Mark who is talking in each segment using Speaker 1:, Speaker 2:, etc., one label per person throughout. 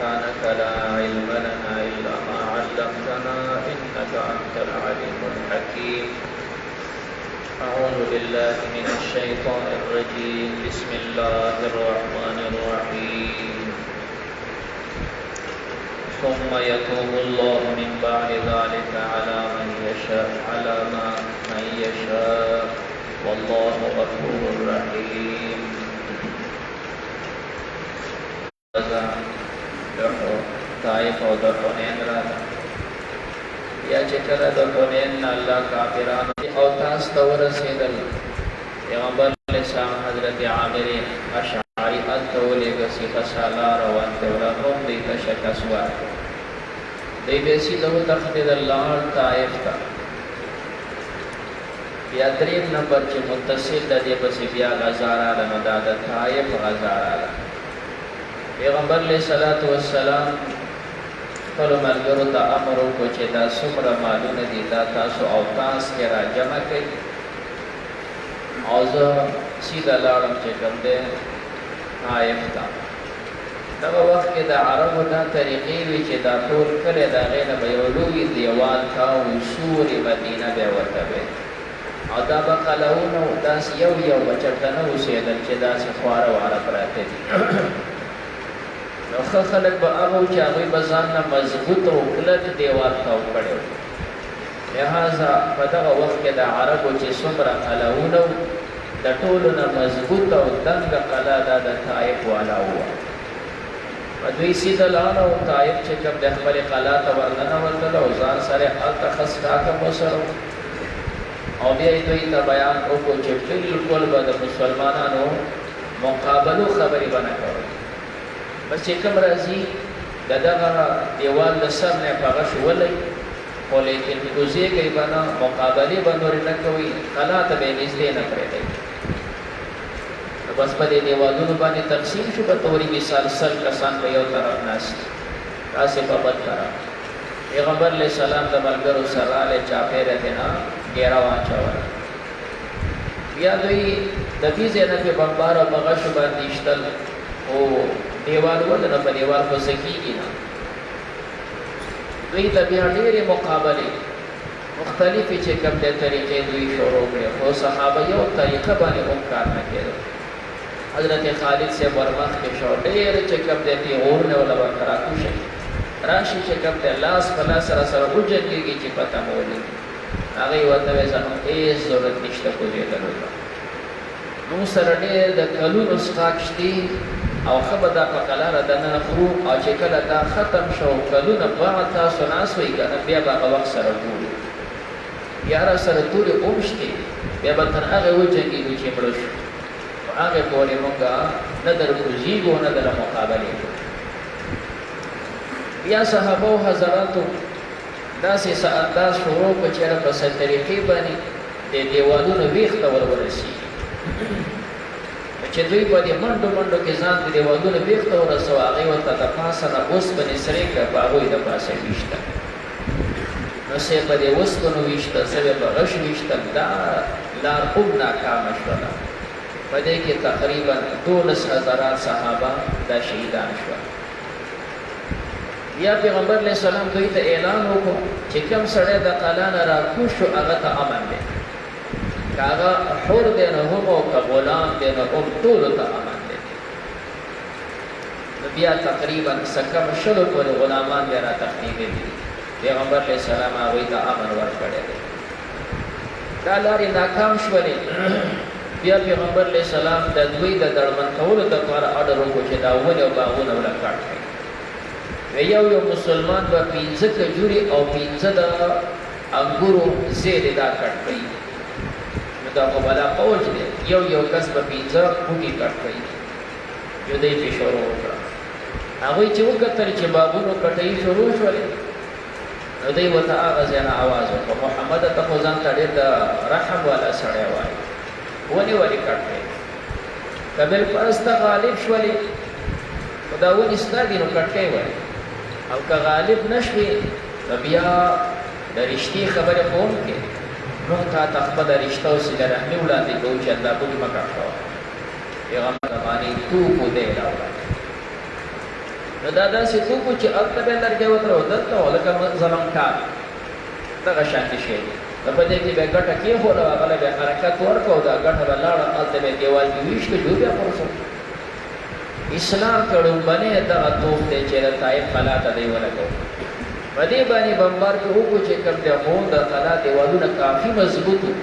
Speaker 1: سبحانك لا علم لنا إلا ما علمتنا إنك أنت العليم الحكيم. أعوذ بالله من الشيطان الرجيم. بسم الله الرحمن الرحيم. ثم يتوب الله من بعد ذلك على من يشاء والله غفور رحيم. طائف او د حنین را یا چې کله د حنین الله کافرانو او تاسو ته ورسېدل پیغمبر علیه السلام حضرت عامر اشعری اتولېږه صفه سالار روان ته ورغوم دی ته شکست ورکړ دی به سیده وتښتېدل لاړ طائف ته. بیا دریم نمبر چې متصل د دې پسې بیا غزا راغله نو دا د طائف غزا راغله. پیغمبر علیہ الصلوۃ والسلام خپل ملګرو ته امر وکړ چې دا څومره مالونه دي دا تاسو او تاسو کې را جمع کړئ او زه سیده لاړم چې کوم دی طائف ته. دغه وخت کې د عربو دا طریقې وي چې دا ټول کلی د هغې نه به یو لوی دیوال کاو سورې مدینه به یې ورته وی او دا به قلعونه داسې یو به چېرته نه اوسېدل چې داسې خواره واره پراته دي. نو ښه خلک به هغه و چې هغوی به ځان نه مضبوط او کلک دیوال تاو کړی و. لهذا په دغه وخت کې د عربو چې څومره قلعونه و د ټولو نه مضبوط او دنګه قلعه دا د طائف والا وه. دوی سیده لاړه او طائف چې کوم د خپلې قلعه ته ورننوتل او ځان سره هلته خس ټاکم وسره او بیا یې دوی ته بیان وکړو چې بلکل به د مسلمانانو مقابلو خبرې به نه کوئ. بس چې کوم راځي د دغه دیوال د سر نه په هغه شولئ خو لیکن کوزېږئ به نه، مقابلې به نورې نه کوئ، قلعه ته به یې نږدې نه پرېږدئ. نو بس په دې دیوالونو باندې تقسیم شو. په طوري مثال 100 کسان په یو طرف ناست داسې په بل طرف. پیغمبر علیه السلام د ملګرو سره راغلی چاپېره ترې نه ډېره واچوله. بیا دوی د دې ځای نه پرې بمبار او په غشو باندې ایشتل او دیوال ولې نه په دیوال خو څه کېږي نه. دوی ته بیا ډېرې مقابلې مختلفې چې کوم دی طریقې دوی شروع کړې خو صحابه یو طریقه باندې هم کار نه کېدو. حضرت خالد صاحب ورمخکې شو ډېر چې کوم دی پیغور نه وله ورته راکوشئ راشي چې کوم دی لاس په لاس سره وجنګېږي چې پته مو ولګي. هغې ورته ویل زه نو هېڅ ضرورت نشته کوزېدلو ته. موږ سره ډېر د کلونو څښاک شتې او ښه به دا په قلاره دننه خورو او چې کله دا ختم شو کلونه بعد تاسو ناست وئ که نه بیا به هغه وخت سره ګورو. بیا را سره تورې هم شتې بیا به تر هغې وجنګېږو چې مړه شو. په هغې پورې مونږ نه در کوزېږو نه در مقابلې کوو. بیا صحابه و حضراتو داسې څه انداز شروع کړو چې په څه طریقې باندې د دیوالونو ویښ ته ور ورسېږي چې دوی په دې منډو کې ځان د دیوالونو ویښ ته ورسوه. هغې ورته د پاسه نه اوسپنې سرې کړه په هغوی د پاسه ویشته. نو څه یې په دې اوسپنو ویشته څه یې په غش ویشتل. دا لار هم ناکامه شوله. په دې کې تقریبا 12,000 صحابه دا شهیدان شول. بیا پیغمبر علیه السلام دوی ته اعلان وکړو چې کوم سړی د قلعه نه راکوز شو هغه ته امن دی، که هغه حر دی نو هم او که غلام دی نو هم ټولو ته امن دی. نو بیا تقریبا څه کم 100 پورې غلامان بیا راتښتېدلي دي. پیغمبر علیه السلام هغوی ته امن ورکړی دی. دا لارې ناکام شولې. بیا پیغمبر علیه السلام د دوی د دړمن کولو دپاره اډر وکړو چې دا ونې او باغونه ونه کټ کړي. یو مسلمان به 15 کجوري او 15 د انګورو زیرې دا کټ کړي. نو دا خو بلا فوج دی. یو کس به 15 بوټي کټ کړي. یو دی پې شروع وکړه. هغوی چې وکتل چې باغونو کټۍ شروع شولې نو دی ورته هغه ځای نه اواز وکړو محمده ته خو ځان ته ډېر د رحم والا سړی وایي ونې ولې کټ کړې؟ که بلپرسته غالب شولې خو دا ونې ستا دي نو کټکۍ ولې؟ او که غالب نه شوې نو بیا د رښتې خبرې خو هم کې موږ تا ته خپله رشته او صله رحمي وړاندې کوو چې الله بوټي مه کټ کوه. پیغمبر باندې توپ و دی راوړی. نو دا داسې توکو چې هلته به لرګی ودرو دلته و لکه زمونږ کار دغه شانتې شی دی نو په دې کې به یې ګټه کېښوده هغه به یې حرکت ورکړه او دا ګټه به لاړه هلته به یې دیوال کې ویش کړي جو بیا خلاص اسلام کې لومبنی دغه توپ دی چې د طایف قلا ته دی ولګوي په دې باندې بمبار کې وکړو چې کوم دی خو د قلا دیوالونه کافي مضبوط وو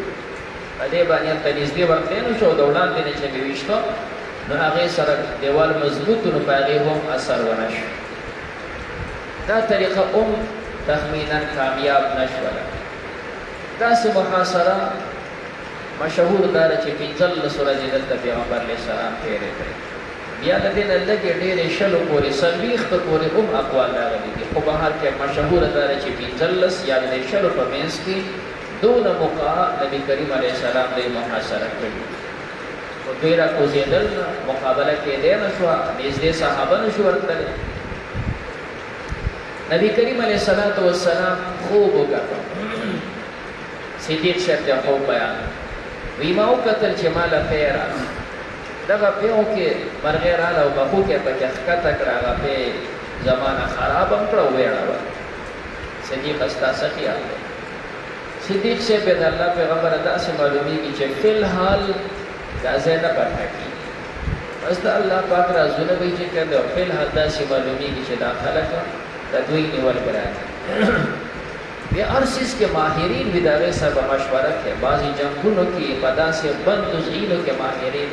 Speaker 1: په دې باندې هلته نږدې ورتلی نه شو د وړاندې نه چې مې ویشته نو هغې سره دیوال مضبوط نو په هغې هم اثر ونه شو دا طریقه هم تخمینا کامیاب نه شوله داسې محاصره مشهور دا ده چې 15 ورځې دلته پیغمبر علیه السلام تېرې کړې بیا د دې نه لږې ډېرې شلو پورې 40 پورې هم اقوال راغلي دي خو بهر کې مشهوره دا ده چې 15 یا د شلو په منځ کې دونه موقعه نبي کریم علیه السلام دوی محاصره کړي خو دوی را کوزېدل مقابله کېدی نه شوه نږدې صحابه نه شو ورتللی نبی کریم علیه السلام خوب وکتل صدیق صاحب ته خوب بیان وی ما وکتل چې ما له پی راغله دغه پیو کې مرغۍ راغله او بخو کې پکې ښکته کړه هغه پی زما نه خراب هم کړه وویړوه صدیق ستا څه خیال دی صدیق صاحب د الله پیغمبره داسې معلومیږي چې فی الحال دا ځای نه پټه کېږي بس د الله پاک رازونه به یې چې کوم دی او فی الحال داسې معلومیږي چې دا خلک د دوی نیول به راځي بیا هر څیز کې ماهرین وي د هغې سره به مشوره کوي بعضې جنګونو کې په داسې بندو ځایونو کې ماهرین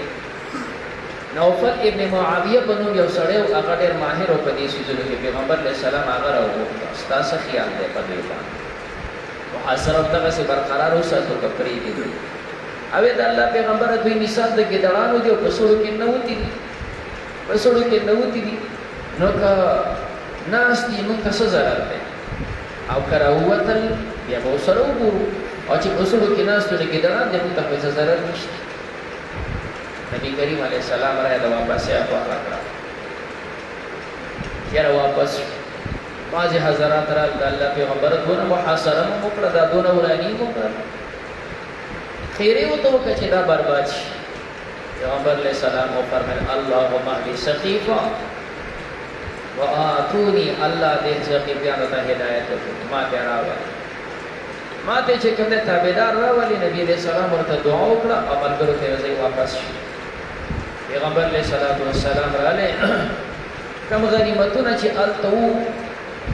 Speaker 1: نوفل ابن معاویه په نوم یو سړی و هغه ډېر ماهر و په دې څیزونو کې پیغمبر علیه السلام هغه راوغوښته ستا څه خیال دی په دوی باندې محاصره همدغسې برقرار وساتو که پرېږدي اوې د الله پیغمبره دوی مثال د ګیدړانو دی او په سړو کې ننوتي دي په سړو کې ننوتي دي نو که ناست دي موږ ته څه ضرر دی او که راووتل بیا به ورسره وګورو او چې په سړو کې ناست نو ګیدړان دی موږ ته خو څه ضرر نشته نبي کریم علیه السلام رایه د واپسې غوښه کړه یاره واپس بعضې حضرات راغلل د الله پیغمبره دونه محاصره مو وکړه دا دونه وراني مو وکړه خیرې ورته وکړه چې دا برباد شي پیغمبر علیه السلام وفرمیل اللهم اهل سقیفه وآتوني الله دې سقیفیانو ته هدایت وکړي ما ته راولي ما ته چې کوم دی تابعدار راولي نبي علیه السلام ورته دعا وکړه او ملګرو ته یې واپس شي پیغمبر علیه السلام راغلی کوم غنیمتونه چې هلته وو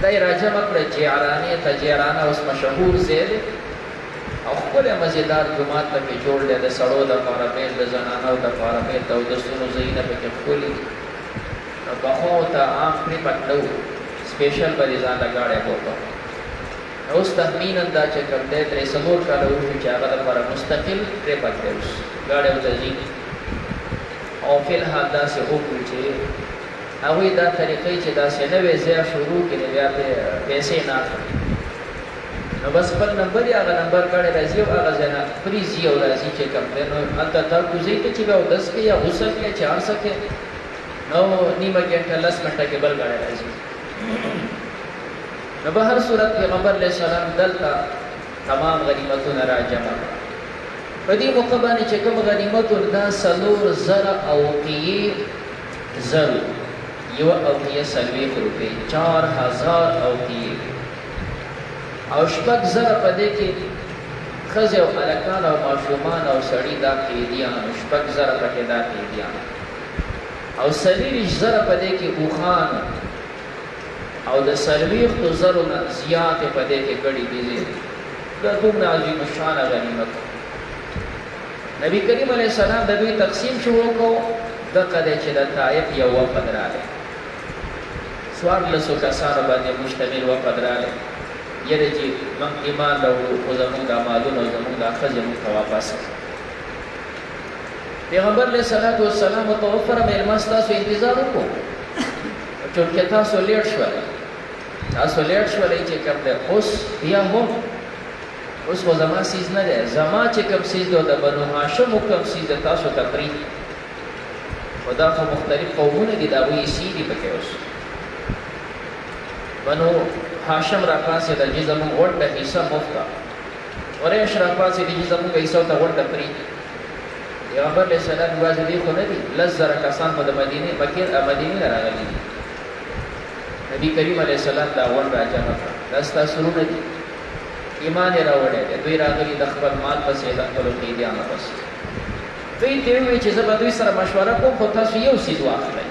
Speaker 1: دا یې راجمع کړه جعرانې ته جعرانه اوس مشهور ځای دی او ښکلی مزېدار جومات پکې جوړ دی د سړو دپاره بیل د زنانو دپاره بیل د اودسونو ځایونه پکې ښکلي دي نو بخو ته عام پرې پټ نه وو سپېشل به دې ځان له ګاډی بوته اوس تخمینا دا چې کوم دی 3 کاله وشو چې هغه دپاره مستقل پرې پټ دی اوس ګاډی ورته ځي او فی الحال داسې وکړو چې هغوی دا طریقې چې داسې نوې ځای شروع کړي بیا پیسې نه اخلي نو بس خپل نمبر یې هغه نمبر ګاډی راځي او هغه ځای نه پرېځي او راځي چې کوم دی نو هلته تا کوزۍ ته چې بیا اودس کوي یا غسل کوي چې هر څه کوي نو نیمه ګنټه 10 منټه کې بل ګاډی راځي نو به هر صورت پیغمبر علیه السلام دلته تمام غنیمتونه را جمع کړه په دې موقع باندې چې کوم غنیمتونه دا 4,000 اوقیې زر یوه اوقیه 40 روپۍ 4,000 اوقیې او 6,000 په دې کې ښځې او هلکان او ماشومان او سړي دا قیدیان 6,000 پکې دا قیدیان او 40,000 په دې کې اوښان او د 40,000 نه زیاتې په دې کې ګډې بیزې دا دومره عظیم الشانه غنیمت نبی کریم علیه السلام د دوی تقسیم شروع کړو دغه دی چې د طایف یو وفد راغی 1400 کسانو باندې مشتمل وفد راغی یره چې موږ ایمان راوړو خو زموږ دا مالونه او زموږ دا ښځې موږ ته واپس پیغمبر علیه السلام ورته وفرمیل ما ستاسو انتظار وکړو چونکې تاسو لیټ شولئ چې کوم دی اوس بیا هم اوس خو زما سیز نه دی زما چې کوم سیز دی د بنو هاشمو کوم سیز دی تاسو ته پرېږدي خو دا خو مختلف قومونه دي د هغوی حصې دي پکې اوس بنو هاشم را پاسېده چې زموږ ورته حصه مفته قریش را پاسېدي چې زموږ حصه ورته ورته پرېږدي پیغمبر علیه السلام یوازې دې خو نه دي 10,000 کسان خو د مدینې نه راغلي دي نبی کریم علیه السلام دا غونډ راجمع کړه. دا ستاسو سرونه دي، ایمان یې راوړی دی. دوی راغلي د خپل مال پسې، د خپلو قیدیانو پسې. دوی ته وویل چې زه به دوی سره مشوره کوم، خو تاسو یو څیز واخلئ،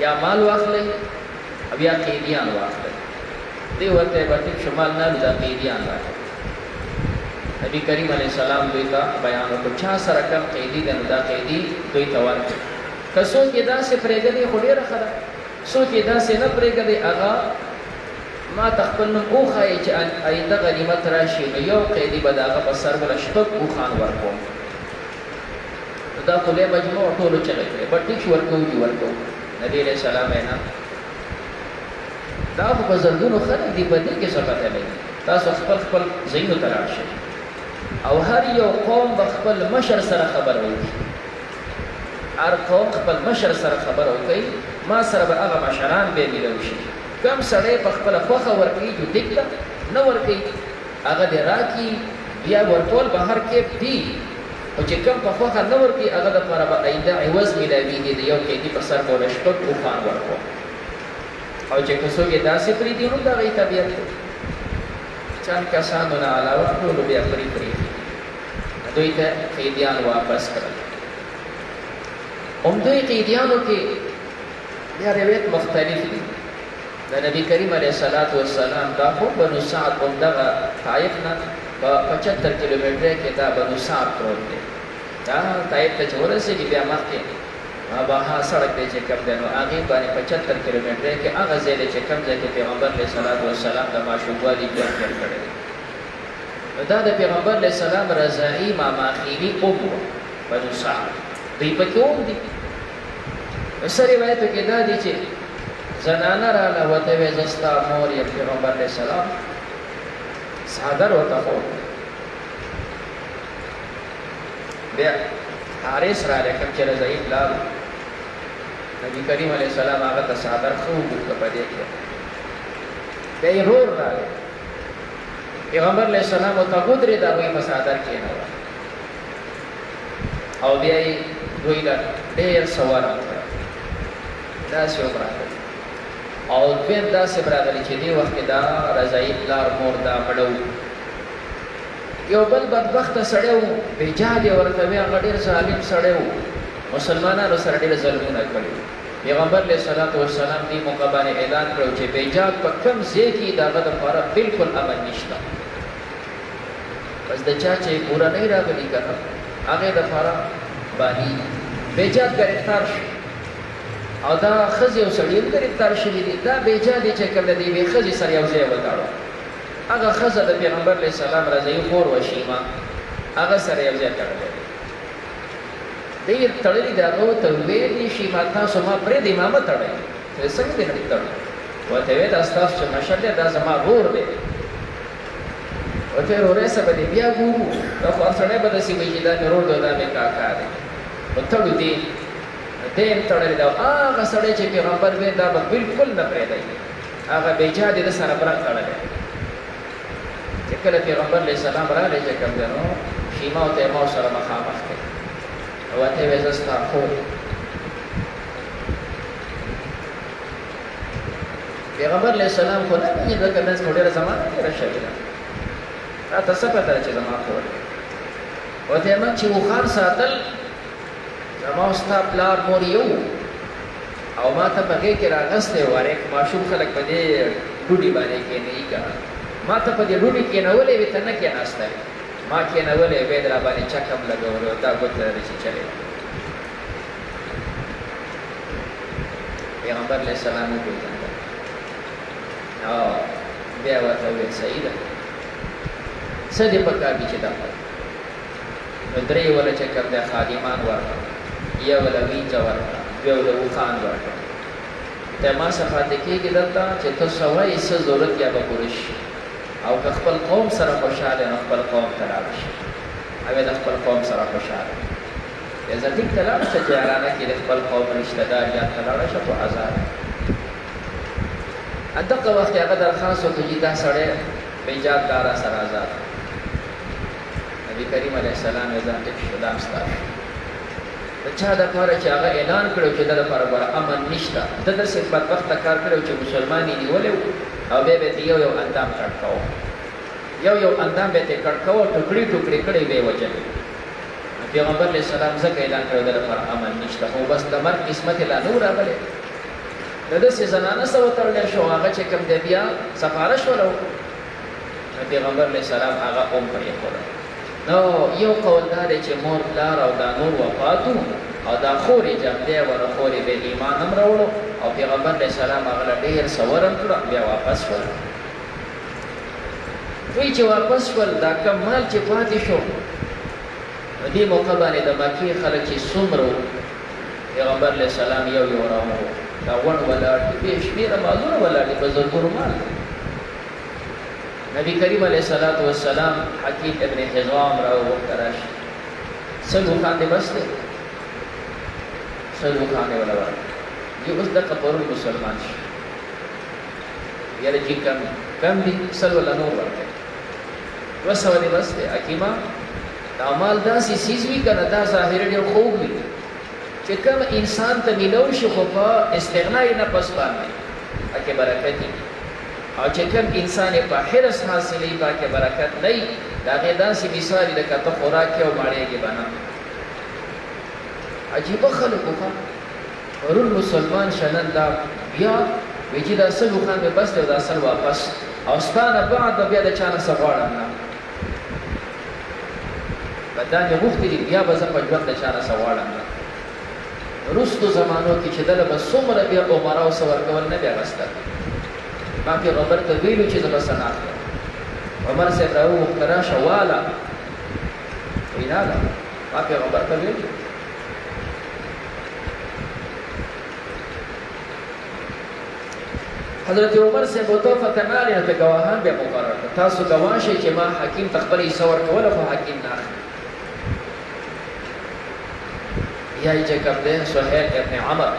Speaker 1: یا مال واخلئ او یا قیدیان واخلئ. دوی ورته ویل ټیک شو، مال نه دا قیدیان راکړئ. نبی کریم علیه السلام دوی ته بیان وکړ چا سره کم قیدي دی نو دا قیدي دوی ته ورکړئ. که څوک یې داسې پرېږدي خو ډېره ښه ده، څوک یې داسې نه پرېږدي هغه ما ته خپل نوم وښایي چې آینده غنیمت راشي نو یو قیدي به د هغه په سر بله شپږ اوښان ورکوم. نو دا خو بیا مجموع ټولو چغې کړې، بټ ټیک ورکوو دي ورکوو. نبي علیه السلام وینا دا خو په زرګونو خلک دي، په دې کې څه پته لري. تاسو خپل خپل ځایونو ته لاړ شئ او هر یو قوم به خپل مشر سره خبره وکړي. هر قوم خپل مشر سره خبره وکړي، ما سره به هغه مشران بیا میلاو شي. کم سړی په خپله خوښه ورکوي جو ټیک ده، نه ورکوي هغه دې راکړي، بیا ورکول به هر کیف دي، خو چې کم په خوښه نه ورکوي هغه دپاره به آینده عوض میلاویږي. د یو قیدي په سر به شپږ اوښان ورکوم. او چې که څوک یې داسې پرېږدي نو د هغې طبیعت دی. چند کسانو نه علاوه ټولو بیا پرېږدي. دوی ته قیدیان واپس کړل. همدوی قیدیانو کې بیا روایت مختلف دي. د نبی کریم علیه السلام دا خو بنو سعد همدغه طایف نه په 75 کیلومتره کې دا بنو سعد پروت دی. دا طایف ته چې ورسېږي بیا مخکې باها سړک دی چې کوم دی نو هغې باندې 75 کیلومتره کې هغه ځای دی چې کوم ځای کې پیغمبر علیه السلام د ماشوموالي ژوند تېر کړی دی. نو دا د پیغمبر علیه السلام رضاعي ماماخیلي ام وه بنو سعد، دوی پکې هم دي. څه روایتو کې دا دي چې زنانه راله ورته ویې زه ستا مور یم پیغمبر علیه السلام څادر ورته ښود. بیا حارث رالی کوم چې رضاعي پلار نبي کریم علیه السلام هغه ته څادر ښه وګوښته په دې کې. بیا یې رور رالی پیغمبر علیه السلام ورته ودرېد، هغوی په څادر کېنول او بیا یې دوی له ډېر څه ورکړه. داسې هم راغلي او دویم داسې هم راغلي چې دې وخت کې دا رضاعي پلار مور دا مړه و. یو بل بدبخته سړی و، بیجاد یې ورته وی، هغه ډېر ظالم سړی و، مسلمانانو سره ډېر ظلمونه کړي. پیغمبر علیه السلام دې موقع باندې اعلان کړی چې بیجاد په کوم ځای کې د هغه دپاره بلکل امن نشته. بس د چا چې کورنۍ راغلي که نه هغې دپاره باندې بیجاد ګرفتار شو او دا ښځې او سړي هم ګرفتار شوي دي. دا بیجاد یې چې کوم د یوې ښځې سره یو ځای وتاړو. هغه ښځه د پیغمبر علیه السلام رضاعي خور وه شیمه، هغه سره یو ځای تړلی دی. دی یې تړلي دي، هغه ورته ویلي شیمه تاسو ما پرېږدئ ما مه تړئ. څنګه دې نه دي تړلی؟ ورته ویې دا ستاسو چې مشر دی دا زما ورور دی. ورته ویې ورورۍ سره به دې بیا ګورو، دا خو هر سړی به داسې وایي چې دا مې ورور دی دا مې کاکا دی. نو تړو دې دی هم تړلی دی. هغه سړی چې پیغمبر وی دا به بلکل نه پرېږدئ، هغه بیجاد یې د سره برق تړلی. چې کله پیغمبر علیه السلام راغی چې کوم دی نو شیمه ورته ما سره مخامخ کړې او ورته یې ویل زه ستا خور. پیغمبر علیه السلام خو نه پوهېږي ځکه داسې خو ډېره زمانه تېره شوې ده، راته څه پته ده چې زما خور دی. ورته یې من چې اوښان ساتل زما او ستا پلار مور یو او ما ته په غېږ کې راغستی و، هر ماشوم خلک په دې ډوډۍ باندې کېنوي که نه، ما ته په دې ډوډۍ کېنولی وې ته نه کېناستی، ما کېنولی وې د راباندې چک هم لګولی و، دا ګوته لري چې چلې. پیغمبر علیه السلام وپېژانده او بیا ورته وویل صحیح ده، څه دې پکار دي چې دا کړه؟ نو درې وله چې کوم دی خادمان ورکړه، یو وله وینځه ورکړه، دوه وله اوښان ورکړه. ته ما څه پاتې کېږي دلته چې ته څه وایې څه ضرورت یا به پوره شي. او که خپل قوم سره خوشحاله نو خپل قوم ته لاړ شي، او د خپل قوم سره خوشحاله یا زه ټیک ته لاړ شه چې یارانه کې د خپل قوم رشته دار یا ته لاړه شه خو ازاد. دغه وخت هغه درخواست وکړي چې دا سړی بیجاد دا را سره ازاد. نبي کریم علیه السلام یې ځان ټیک شو دا هم ستا شو. د چا دپاره چې هغه اعلان کړی چې د دپاره به امن نشته ده داسې بدبخته کار کړی چې مسلمان یې نیولی او بیا به یې یو یو اندام کټ کوه یو اندام به یې کټ کوه ټوکړي ټوکړي کړی به یې وجلې پیغمبر علیه السلام ځکه اعلان کړی د دپاره امن نشته خو بس د مرګ قسمت یې لا نه و راغلی د داسې زنانه سره وتړلی شو هغه چې کوم دی بیا سفارش وله وکړو پیغمبر علیه السلام هغه هم پرېښوده نو یو قول دا دی چې مور پلار او دا نور وفاتو او دا خورې جمدی وله خورې به ایمان هم راوړو او پیغمبر علیه السلام هغه له ډېر څه ورکړه بیا واپس شول دوی چې واپس شول دا کم مال چې پاتې شو دې موقع باندې د مکې خلک چې څومره پیغمبر علیه السلام یو راوړو دا ون ولاړ دي بې شمېره مالونه ولاړ دي په زرګونو مال نبی کریم علیه السلام حکیم ابن حزام راوغوښته راشي سلو خان دې بس دی سلو خان یې وله ورکړه چې اوس دقه پرون مسلمان شي یاره چې کم دي سل وله نور ورکړي 200 دې بس دی حکیمه دا مال داسې څیز وي که نه دا ظاهري ډېر خوږ وي چې کوم انسان ته میلو شي خو په استغنای نفس باندې پکې برکت وي او چې کوم انسان په حرص حاصلوي پکې برکت نه وي د هغې داسې مثال وي لکه ته خوراک کې او ماړېږې به نه عجیبه خلک وو پرون مسلمان شه نن دا بیا وایي چې دا سلو خان مې بس دی او دا سل واپس او ستا نه بعد به بیا د چا نه څه غواړم نه دا مې غوښتي دي بیا به زه په ژوند د چا نه څه غواړم نه وروستو زمانو کې چې دله به څومره بیا عمراو څه ورکول نه بیا غسته ما پیغمبر ته ویلو چې زه به څه نه اخلم عمر صاحب راوغوښته راشه واله وایي نه ده ما پیغمبر ته ویلو حضرت عمر صاحب ورته فتنالې نه ته ګواهان بیا مقرر کړه تاسو ګواه شئ چې ما حکیم ته خپله حصه ورکوله خو حکیم نه اخلي یا یې چې کوم دی سهیل ابن عمر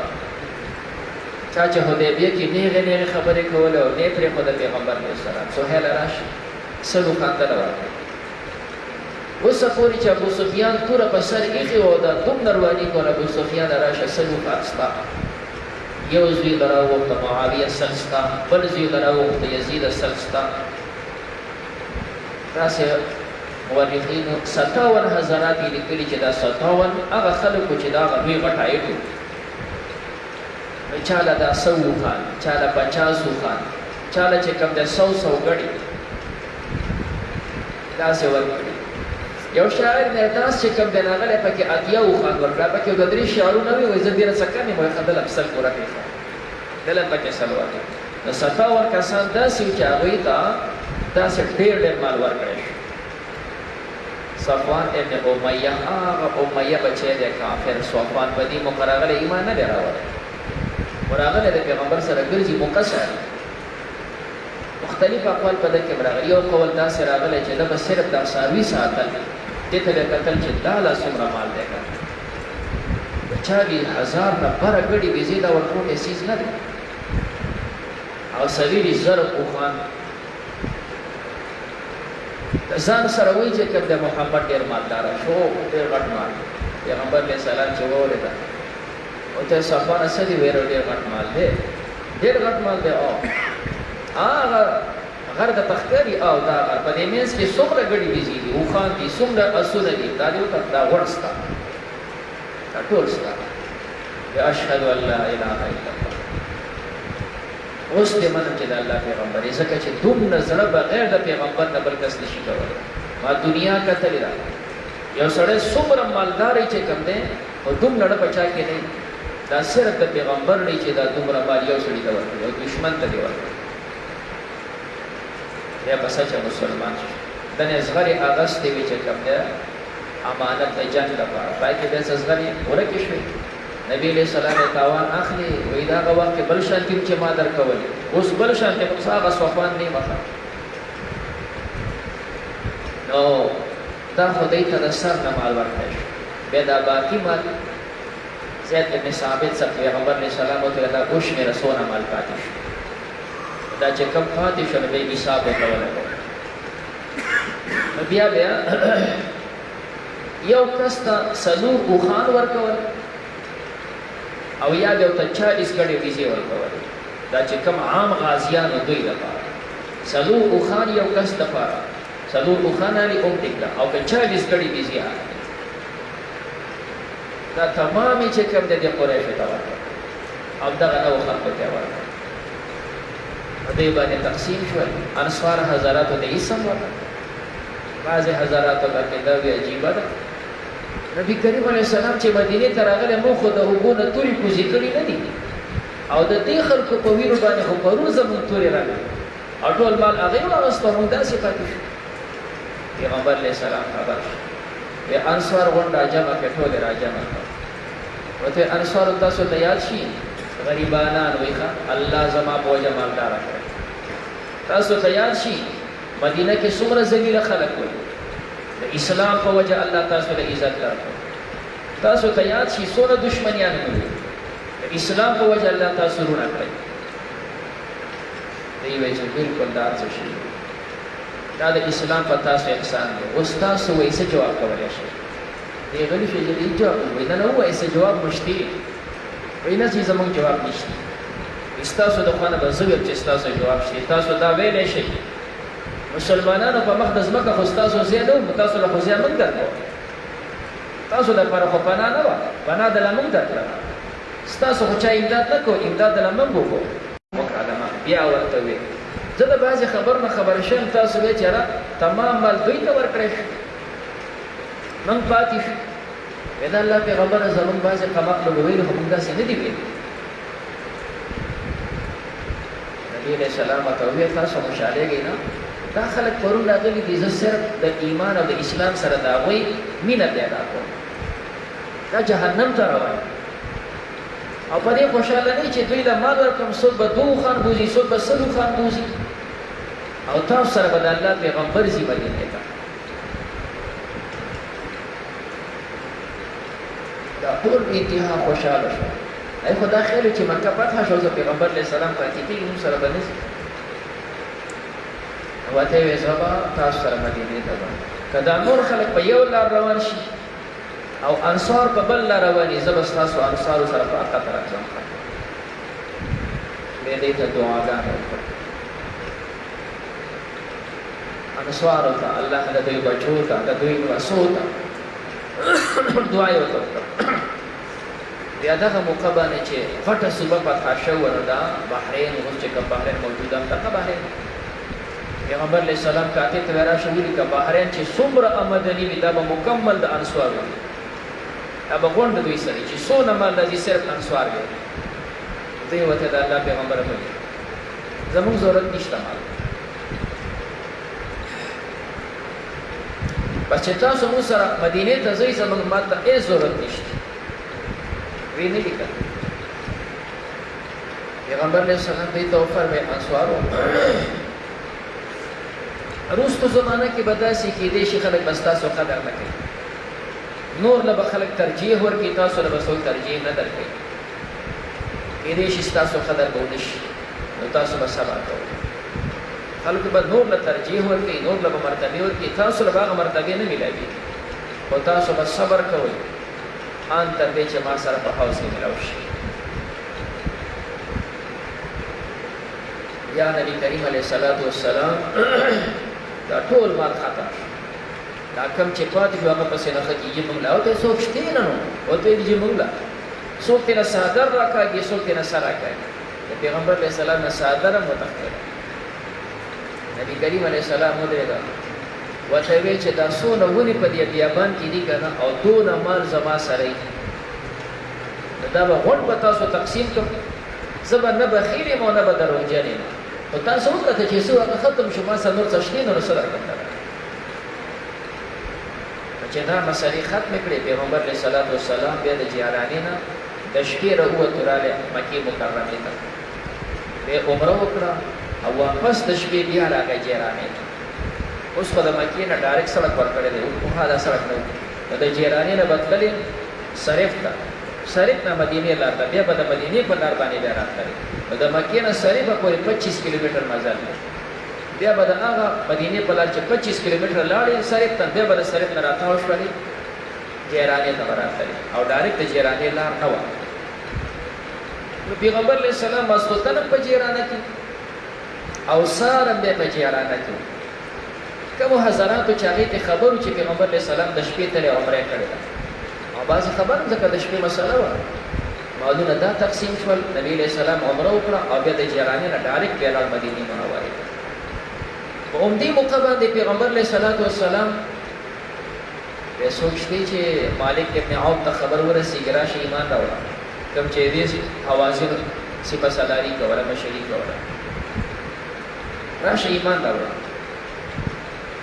Speaker 1: چا چې حدیبیه کې نیغې خبرې کولې او نه پرېښوده پیغمبر علیه السلام سهیل راشي سلو خان ته راغلی اوسه پورې چې ابو سفیان توره په سر ایښې وه دا دومره رواني کوله ابو سفیان راشه سلو خان ستا یو زوی له راوغوښته معاویه سل ستا بل زوی له راوغوښته یزید سل ستا داسې مورخینو 57 حضرات یې لیکلي چې دا 57 هغه خلک وو چې دا هغه لوی غټایټ وو نو چا له دا 100 خان چا له 50 خان چا له چې کوم دی 100 ګړي داسې ورکړي یو شاعر دی داس چې کوم دی راغلی پکې 80 خان ورکړه پکې یو 2-3 شعرونه وي وایي زه ډېره څه کم یم وایي ښه دله سل پوره کړي دله پکې سل ورکړي نو 57 کسان داسې وو چې هغوی ته داسې ډېر مال ورکړی شو صفوان ابن امیه هغه امیه بچی دی کافر صفوان په دې موقع راغلی ایمان نه دی راوړی و راغلی د پیغمبر سره ګرځي مقصر مختلف اقوال په ده کې راغلي یو قول داسې راغلی چې ده به صرف دا څاروي ساتل دې ته به کتل چې دا لا څومره مال دی که چا وي 1000 نه بره ګړي ویزې دا ورکوټی څیز نه دی او څلېرې زره اوښان ځان سره وایي چې کوم د محمد ډېر مالداره شو ډېر غټ مال پیغمبر علیه السلام چې وولیده ورته صفوانه څه دي ویل ډېر غټ مال دی ډېر غټ مال دی او هغه غر د پښکري او دا غر په دې منځ کې څومره ګړي ویزې دي اوښان دي څومره اسونه دي دا دې ورته دا غوړ ستا دا ټول ستا اشهد ان لا اله الا الله اوس دې منم چې د الله پیغمبر یې ځکه چې دومره زړه بغیر د پیغمبر نه بل کس نشي کولی ما دنیا کتلې ده یو سړی څومره مالدار چې کوم دی او دومره نه په چا کې دی دا صرف د پیغمبر نه چې دا دومره مال یو سړي ته ورکړي او دشمن ته دې ورکړي بیا په سچه مسلمان شي د زغرې اغستې وي چې کوم دی امانت د جنګ لپاره پای کې بیا څه زغرې ورکې شوې نبی علیہ السلام تاوان اخلي وی دا هغه وخت بل شانتي چې ما درکولې اوس بل شانتي خو هغه صفوان نه مخه نو دا خدای ته د سر نه مال ورکړی بیا دا باقي مال زید بن ثابت څخه پیغمبر علیه السلام ورته دا اوش مې رسونه مال پاتې شو دا چې کوم پاتې شو نو به حساب وکولی نو بیا یو کس ته 4 اوښان ورکول او یا به ورته 40 ګډې وریجې ورکولې. دا چې کوم عام غازیانو دوی لپاره 4 اوښان یو کس لپاره 4 اوښان لري او ټیکه او که 40 ګډې وریجې دا تمامي چې کوم د قریشو ته ورکړه او دغه نو خلکو ته ورکړه. په دې باندې تقسیم شول. انصار حضراتو ته اسم ورکړه. بعضې حضراتو باندې دا وی عجیبه ده. نبی کریم علیه السلام چې مدینې ته راغلی موږ خو د اوبو نه تورې کوزې کړي نه دي او د دې خلکو په وینو باندې خو پرون زموږ تورې راغلي او ټول مال هغې واغسته موږ داسې پاتې شو. پیغمبر علیه السلام خبر شو وی انصار غونډه جمع کړه ټولې را جمع کړه ورته انصارو تاسو ته یاد شي غریبانان وایي ښه الله زما په وجه مالداره کړی. تاسو ته یاد شي مدینه کې څومره ذلیله خلک وایي د اسلام په وجه الله تاسو له عزت درکړ. تاسو ته یاد شي څومره دشمنیان وایي د اسلام په وجه الله تاسو رونه کړی. دوی وایي چې بلکل دا څه شي دا د اسلام په تاسو احسان دی. اوس تاسو وایي څه جواب کولی شئ؟ دی غلی شي چې دې جواب وایي نه ووایي څه جواب مشتي وایي نه چې زموږ جواب نشته. ستاسو د خوا نه به زه ویم چې ستاسو جواب شي. تاسو دا ویلی شئ مسلمانانو په مخ د ځمکه خو ستاسو ځای نه و تاسو له خو ځای موږ درکړو. تاسو لپاره خو پناه نه وه پناه دله موږ درکړه. ستاسو خو چا امداد نه کوو امداد دله موږ وکړو. موږ علما بیا ورته ویل زه د بعضې خبر نه خبره شم تاسو وایئ چې یاره تمام مال دوی ته ورکړی شو موږ پاتې شو. د الله پیغمبره زموږ بعضې قمقله وویلي خو موږ داسې نه دي ویلي. نبي علیه السلام ورته وویل تاسو خوشحالېږئ نه دا خلک پرون راغلي دي زه صرف د ایمان او د اسلام سره د هغوی مینه پیدا کوم دا جهنم ته روان او په دې خوشحاله نه چې دوی له مال ورکړم څوک به 2 اوښان بوځي څوک به 100 اوښان بوځي او تاسو سره به د الله پیغمبر ځي مدینې ته. دا ټول انتها خوشحاله شو. ای خو دا خیال چې مکه فتح شو زه پیغمبر علیه السلام پاتې کېږي موږ سره به نه ځي. وته وی زبا تاسو سره مدینې ته ځم که دا نور خلک په یو لار روان شي او انصار په بل لار رواني زه به ستاسو انصارو سره په حقیقت راځم. بیا دې ته دعاګانې وکړه انصارو ته الله د دوی بچو ته د دوی رسو ته دعا یې ورته وکړه. بیا دغه موقع باندې چې غټه صوبه فتح شوه نو دا بحرین اوس چې کوم بحرین موجوده دغه بحرین پیغمبر علیه السلام کاتې ته راشه ولیکه بحرین چې څومره آمدني وي دا به مکمل د انصار وي دا به غونډه دوی سره چې څونه مال راځي صرف انصار وي. دوی ورته د الله پیغمبره ویل زموږ ضرورت نشته مال بس چې تاسو موږ سره مدینې ته ځئ زموږ مال ته هېڅ ضرورت نشته. وی نه لیکل پیغمبر علیه السلام دوی ته وفرمایل انصارو وروستو زمانه کې به داسې کېدی شي خلک به ستاسو قدر نه کوي نور له به خلک ترجیح ورکړي تاسو له به څوک ترجیح نه درکوي. کېدی شي ستاسو قدر به ونه شي نو تاسو به صبر کوئ. خلکو به نور له ترجیح ورکړي نور له به مرتبې ورکړي تاسو له به هغه مرتبې نه میلاوي خو تاسو به صبر کوئ ان تر دې چې ما سره په حوض کې ملاو شي. یا نبی کریم علیه السلام دا ټول مال خطا دا کم چې پاتې شو هغه پسې نښه کېږي موږ له او ته څوک شته نه نو ورته ویل چې موږ له څوک تېنه څادر راکاږي څوک تېنه سر راکاږي. د پیغمبر علیه السلام نه څادر هم وتښتېده. نبی کریم علیه السلام ودرېده ورته ویل چې دا څونه ونې په دې بیابان کې دي که نه او دونه مال زما سره وي دا به غونډ به تاسو تقسیم کړم زه به نه بخیل یم او نه به دروغجن یم خو تاسو وکړه چې څه هغه ختم شو ما سره نور څه شته نو څه راکړم چې دا مسلې ختمې کړې. پیغمبر علیه السلام بیا د جیرانې نه د شپې راووتو راغلی مکې مکرمې ته بیا عمره وکړه او واپس د شپې بیا راغی جیرانې ته. اوس خو د مکې نه ډایرکټ سړک ورکړی دی اوس دا سړک نه و د جیرانې نه به تللې صرف ته صرف نه مدینې لار ته بیا به د مدینې په لار باندې بیا راتللې نو د مکې نه صرفه پورې 25 کیلومتر مزل دی. بیا به د هغه مدینې په لار چې 25 کیلومتر لاړې صرف ته بیا به د صرف نه راتاو شولې جیرانې ته راتللی او ډایرکټ د جیرانې لار نه وه. نو پیغمبر علیه السلام ماسخوتن هم په جیرانه کې او سهار هم بیا په جیرانه کې. کومو حضراتو چې هغې ته خبر و چې پیغمبر علیه السلام د شپې تلې عمره کړې ده او بعضې خبر هم ځکه د شپې مسله وه، مالونه دا تقسیم شول، نبي علیه السلام عمره وکړه او بیا د جیرانې نه ډایرکټ بیا لاړ مدینې منورې ته. په همدې موقع باندې پیغمبر علیه السلام بیا سوچ دی چې مالک ابن عوف ته خبر ورسېږي راشه ایمان راوړه، کوم چې دې حوازنو سپه سالاري کوله مشري کوله، راشه ایمان راوړه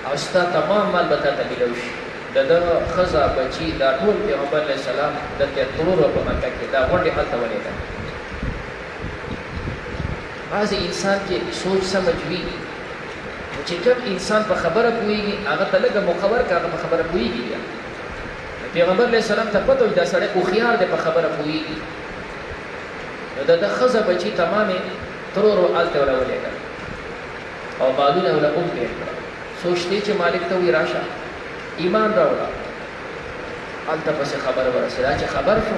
Speaker 1: او ستا تمام مال به تا ته میلو شي. د ده ښځه بچي دا ټول پیغمبر علیه السلام دلته ترور په مکه کې دا غونډې هلته ولیده. بعضې انسان کې سوچ سمجھ وي چې کوم انسان په خبره پوهېږي هغه ته لږه مخبر که هغه په خبره پوهېږي. بیا پیغمبر علیه السلام ته پته وي دا سړی هوښیار دی په خبره پوهېږي. نو د ده ښځه بچي تمامې ترورو هلته وله ولیږل او مالونه وله هم ډېر کړه. سوچ دی چې مالک ته وایي راشه ایمان راوړه. هلته پسې خبره ورسېده چې خبر شو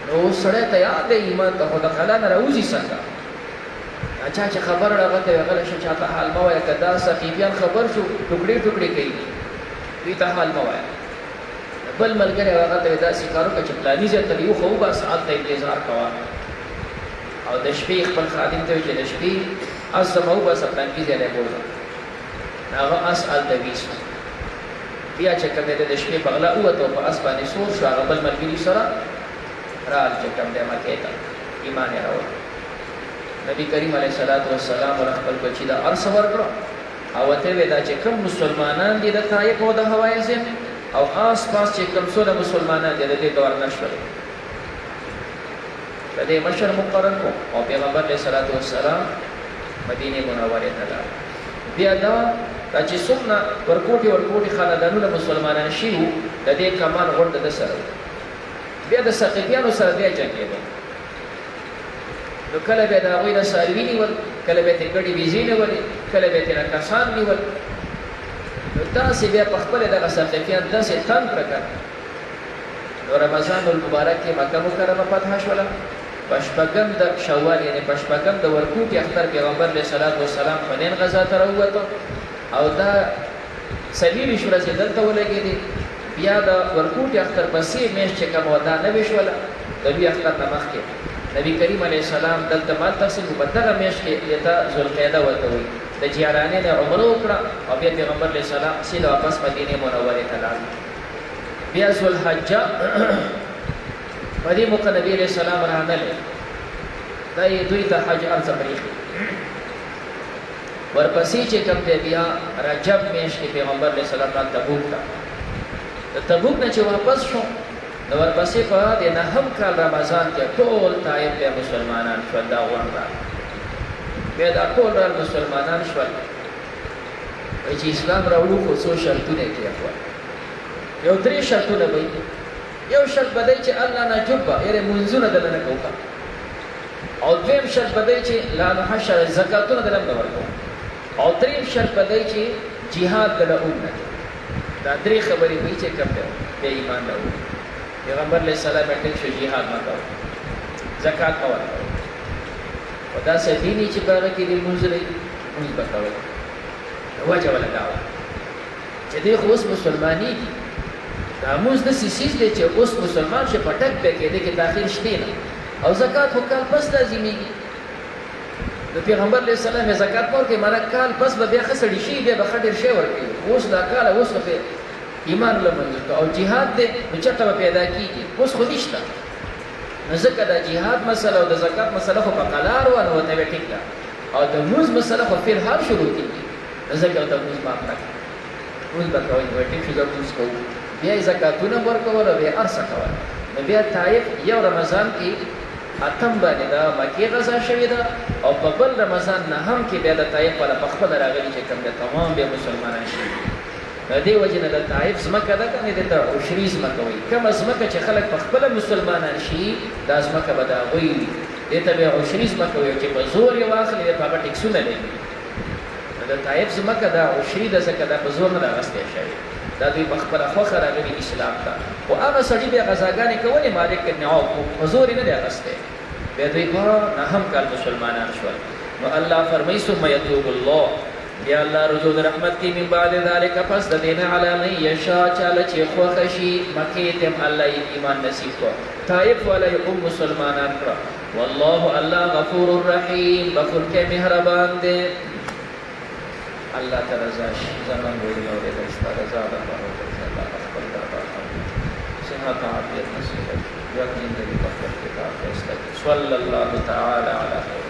Speaker 1: نو اوس سړی تیار دی ایمان ته، خو د قلا نه راوځي څنګه؟ چا چې خبر هغه ته غلی شه چاته حال مه وایه، که دا سقیفیان خبر شو ټوکړې ټوکړې کوي دوی ته حال مه وایه. بل ملګری هغه ته داسې کار وکړه چې پلاني ځای ته دې وښه وباسه هلته انتظار کوه او د شپې خپل خادم ته وایي چې د شپې اس زما وباسه پلانکي ځای ته بوځه. هغه اس هلته ویست بیا چې کوم دی د شپې په غلا ووته په اس باندې سور شو، هغه بل ملګري سره رال چې کوم دی مکې ته ایمان یې راوړ. نبی کریم علیه السلام ور خپل بچی دا ارس ورکړه او ته وی دا چې کوم مسلمانان دي د طائف او د حوازن او آس پاس چې کوم څو مسلمانان دي د دې دور نشول د دې مشر مقرر کو او پیغمبر علیه السلام مدینه منوره ته لاړ. بیا دا چې څومره ورکوټي خاندانونه مسلمانان شي د دې کمان غونډه د سره بیا د سقیفیانو سره بیا جنګېده. نو کله به د هغوی نه څاروي نیول، کله به یې ترې ګډې ویزې نیولې، کله به یې ترې کسان نیول. نو داسې بیا په خپله دغه سقیفیان داسې تنګ کړه که نو رمضان المبارک کې مکه مکرمه فتح شوله. په شپږم د شوال یعنې په شپږم د ورکوټي اختر پیغمبر علیه السلام حنین غزا ته راووته او دا څلېرویشت ورځې دلته ولګېدې. بیا د ورکوټي اختر پسې میاشت چې کومه وه دا نوې شوله د لوی اختر نه مخکې نبی کریم علیه السلام دلته مال تقسیم په دغه میاشت کې دته ذوالقعده ورته وایي. د جیرانې نه عمره وکړه او بیا پیغمبر علیه السلام سیده واپس مدینې منورې ته لاړ. بیا ذوالحجه په دې موقع نبي علیه السلام راغلی دا یې دوی ته حج ارزه پرېښي. ورپسې چې کوم دی بیا رجب میاشت کې پیغمبر علیه السلام را تبوک ته د تبوک نه چې واپس شو نو ورپسې په د نهم کال رمضان کې ټول طایف بیا مسلمانان شول. دا غونډ راغله بیا دا ټول مسلمانان شول. وایي چې اسلام راوړو خو څو شرطونه یې کېښول. یو 3 شرطونه به یو شرط به دی چې الله نه جبه یعنې مونځونه دله نه کوو او دویم شرط به دی چې لا نحشر زکاتونه دله هم نه ورکوو او دریم شرط به دی چې جهاد دله هم نه کوو. دا 3 خبرې وایي چې کوم دی بیا ایمان راوړو. پیغمبر علیه السلام یې ټینګ شو جهاد مه کوو، زکات مه ورکوو او داسې دیني چې په هغه کې دې لمونځ دی لمونځ به کوئ. وجه وله دا وه چې دی خو اوس مسلمانېږي. دا لمونځ داسې څیز دی چې اوس مسلمان شي په ټک به کې دی کې تاخیر شته نه او زکات خو کال پس لازمېږي. د پیغمبر علیه السلام یې زکات مه ورکوي معنی کال پس به بیا ښه سړي شي بیا به ښه ډېر شی ورکوي. اوس دا کال اوس به ایمان لمنځ او جهاد دی نو چېرته به پیدا کېږي اوس خو نشته. نو ځکه دا جهاد مسله او د زکات مسله خو په قلار وه نو ورته ویې ټیک ده او د لمونځ مسله خو فلحال شروع کېږي نو ځکه ورته لمونځ معاف نه کړه. لمونځ به کوئ نو ټیک شو زه لمونځ کوو بیا یې زکاتونه هم ورکول او بیا هر څه کول. نو بیا طایف یو رمضان کې اتم باندې دا مکې غزا شوې ده او په بل رمضان نهم کې بیا د طایف والا په خپله راغلي چې کوم دی تمام بیا مسلمانان شوي. د دې وجې نه د طایف ځمکه ده که نه دې ته عشري ځمکه وایي. کومه ځمکه چې خلک په خپله مسلمانان شي دا ځمکه به د هغوی وي. دې ته بیا عشري ځمکه وایي چې په زور یې واخلي په هغه ټیکسونه لګي. د طایف ځمکه دا عشري ده ځکه دا په زور نه ده اخیستې شوې. دا دوی په خپله خوښه راغلي اسلام ته خو هغه سړي بیا غذاګانې کولې مالک بن عوف حضور یې نه دی اخیستی بیا دوی نهم کال مسلمانان شول نو الله فرمایي ثم یتوب الله بیا الله رجوع د رحمت کی من بعد ذلك پس د دین علی من یشاء چاله چې خوښه شي مکې ته الله ایمان نصیب کو طائف ولا یقوم مسلمانان کړه والله الله غفور رحیم بخور کې مهربان دی الله تعالی زمان ویل او د رضا د الله خپل دربار صحت عافیت نصیب یا زندگی په خپل کې صلی الله تعالی علیه